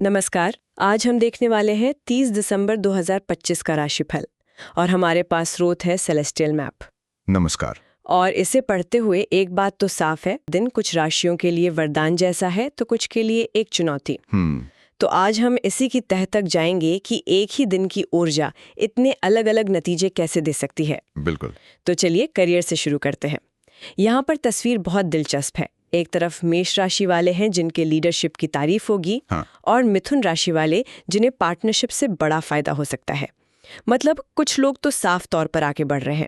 नमस्कार। आज हम देखने वाले हैं 30 दिसंबर 2025 का राशिफल और हमारे पास स्रोत है सेलेस्टियल मैप। नमस्कार। और इसे पढ़ते हुए एक बात तो साफ है, दिन कुछ राशियों के लिए वरदान जैसा है तो कुछ के लिए एक चुनौती। तो आज हम इसी की तह तक जाएंगे कि एक ही दिन की ऊर्जा इतने अलग अलग नतीजे कैसे दे सकती है। बिल्कुल। तो चलिए करियर से शुरू करते हैं। यहाँ पर तस्वीर बहुत दिलचस्प है। एक तरफ मेष राशि वाले हैं जिनके लीडरशिप की तारीफ होगी, हाँ। और मिथुन राशि वाले जिन्हें पार्टनरशिप से बड़ा फायदा हो सकता है। मतलब कुछ लोग तो साफ तौर पर आगे बढ़ रहे हैं।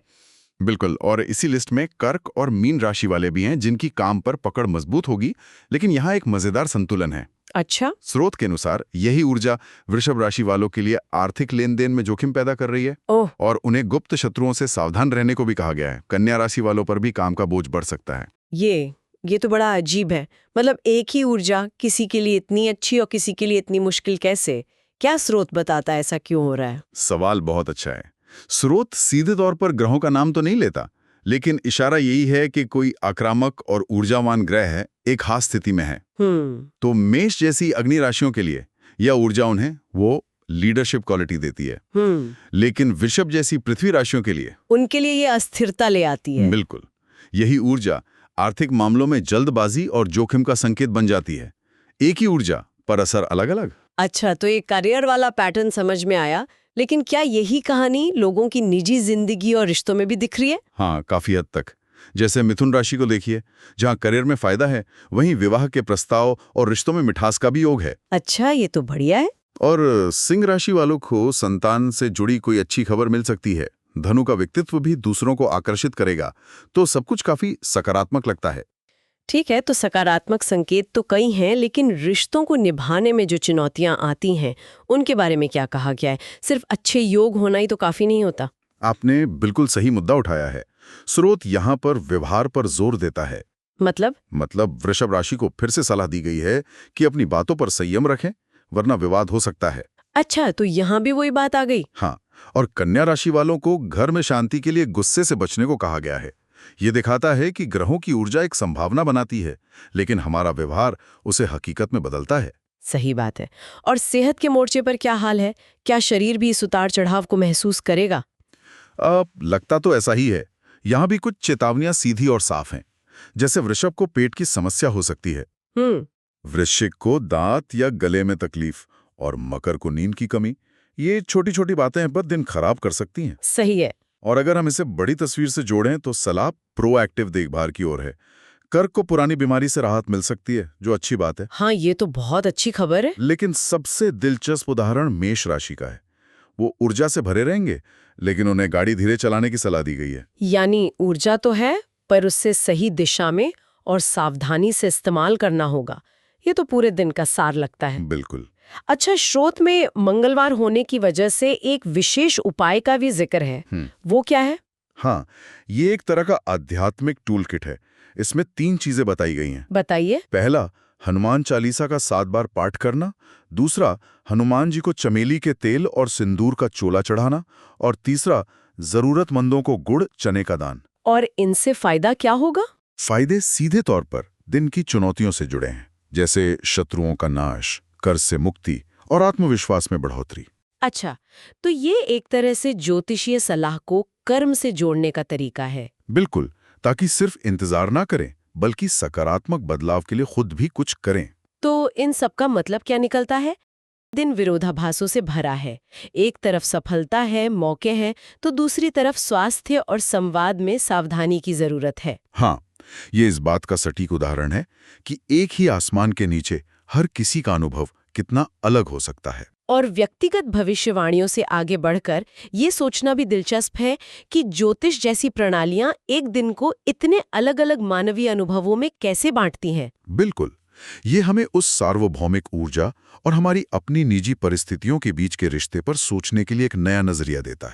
बिल्कुल। और इसी लिस्ट में कर्क और मीन राशि वाले भी हैं जिनकी काम पर पकड़ मजबूत होगी, लेकिन यहाँ एक मजेदार संतुलन है। अच्छा। स्रोत के अनुसार यही ऊर्जा वृषभ राशि वालों के लिए आर्थिक लेन देन में जोखिम पैदा कर रही है। ओह। और उन्हें गुप्त शत्रुओं से सावधान रहने को भी कहा गया है। कन्या राशि वालों पर भी काम का बोझ बढ़ सकता है। ये तो बड़ा अजीब है। मतलब एक ही ऊर्जा किसी के लिए इतनी अच्छी और किसी के लिए इतनी मुश्किल कैसे? क्या स्रोत बताता है ऐसा क्यों हो रहा है? सवाल बहुत अच्छा है। स्रोत सीधे तौर पर ग्रहों का नाम तो नहीं लेता, लेकिन इशारा यही है कि कोई आक्रामक और ऊर्जावान ग्रह है, एक खास स्थिति में है। तो मेष जैसी अग्नि राशियों के लिए यह ऊर्जा उन्हें वो लीडरशिप क्वालिटी देती है। लेकिन वृषभ जैसी पृथ्वी राशियों के लिए उनके लिए ये अस्थिरता ले आती है। बिल्कुल। यही ऊर्जा आर्थिक मामलों में जल्दबाजी और जोखिम का संकेत बन जाती है। एक ही ऊर्जा पर असर अलग अलग। अच्छा, तो ये करियर वाला पैटर्न समझ में आया, लेकिन क्या यही कहानी लोगों की निजी जिंदगी और रिश्तों में भी दिख रही है? हाँ, काफी हद तक। जैसे मिथुन राशि को देखिए, जहाँ करियर में फायदा है, वहीं विवाह के प्रस्ताव और रिश्तों में मिठास का भी योग है। अच्छा, ये तो बढ़िया है। और सिंह राशि वालों को संतान से जुड़ी कोई अच्छी खबर मिल सकती है। धनु का व्यक्तित्व भी दूसरों को आकर्षित करेगा, तो सब कुछ काफी सकारात्मक लगता है। ठीक है, तो सकारात्मक संकेत तो कई हैं, लेकिन रिश्तों को निभाने में जो चुनौतियां आती हैं उनके बारे में क्या कहा गया है? सिर्फ अच्छे योग होना ही तो काफी नहीं होता। आपने बिल्कुल सही मुद्दा उठाया है। स्रोत यहाँ पर व्यवहार पर जोर देता है। मतलब वृषभ राशि को फिर से सलाह दी गई है कि अपनी बातों पर संयम रखें, वरना विवाद हो सकता है। अच्छा, तो यहाँ भी वही बात आ गई। हाँ। और कन्या राशि वालों को घर में शांति के लिए गुस्से से बचने को कहा गया है। ये दिखाता है कि ग्रहों की ऊर्जा एक संभावना बनाती है, लेकिन हमारा व्यवहार उसे हकीकत में बदलता है। सही बात है। और सेहत के मोर्चे पर क्या हाल है? क्या शरीर भी इस उतार चढ़ाव को महसूस करेगा? लगता तो ऐसा ही है। यहाँ भी कुछ चेतावनियां सीधी और साफ हैं। जैसे वृषभ को पेट की समस्या हो सकती है, वृश्चिक को दांत या गले में तकलीफ, और मकर को नींद की कमी। ये छोटी छोटी बातें हैं पर दिन खराब कर सकती हैं। सही है। और अगर हम इसे बड़ी तस्वीर से जोड़ें तो सलाह प्रोएक्टिव देखभाल की ओर है। कर्क को पुरानी बीमारी से राहत मिल सकती है, जो अच्छी बात है। हाँ, ये तो बहुत अच्छी खबर है। लेकिन सबसे दिलचस्प उदाहरण मेष राशि का है। वो ऊर्जा से भरे रहेंगे, लेकिन उन्हें गाड़ी धीरे चलाने की सलाह दी गई है। यानी ऊर्जा तो है, पर उससे सही दिशा में और सावधानी से इस्तेमाल करना होगा। ये तो पूरे दिन का सार लगता है। बिल्कुल। अच्छा, स्रोत में मंगलवार होने की वजह से एक विशेष उपाय का भी जिक्र है। वो क्या है? हाँ, ये एक तरह का आध्यात्मिक टूल किट है। इसमें 3 चीजें बताई गई हैं। बताइए। पहला, हनुमान चालीसा का 7 बार पाठ करना। दूसरा, हनुमान जी को चमेली के तेल और सिंदूर का चोला चढ़ाना। और तीसरा, जरूरतमंदों को गुड़ चने का दान। और इनसे फायदा क्या होगा? फायदे सीधे तौर पर दिन की चुनौतियों से जुड़े हैं, जैसे शत्रुओं का नाश, कर्ज से मुक्ति और आत्मविश्वास में बढ़ोतरी। अच्छा, तो ये एक तरह से ज्योतिषीय सलाह को कर्म से जोड़ने का तरीका है। बिल्कुल, ताकि सिर्फ इंतजार ना करें, बल्कि सकारात्मक बदलाव के लिए खुद भी कुछ करें। तो इन सब का मतलब क्या निकलता है? दिन विरोधाभासों से भरा है। एक तरफ सफलता है, मौके हैं, तो दूसरी तरफ स्वास्थ्य और संवाद में सावधानी की जरूरत है। हाँ, ये इस बात का सटीक उदाहरण है कि एक ही आसमान के नीचे हर किसी का अनुभव कितना अलग हो सकता है। और व्यक्तिगत भविष्यवाणियों से आगे बढ़कर ये सोचना भी दिलचस्प है कि ज्योतिष जैसी प्रणालियां एक दिन को इतने अलग-अलग मानवीय अनुभवों में कैसे बांटती हैं। बिल्कुल, ये हमें उस सार्वभौमिक ऊर्जा और हमारी अपनी निजी परिस्थितियों के बीच के रिश्ते पर सोचने के लिए एक नया नजरिया देता है।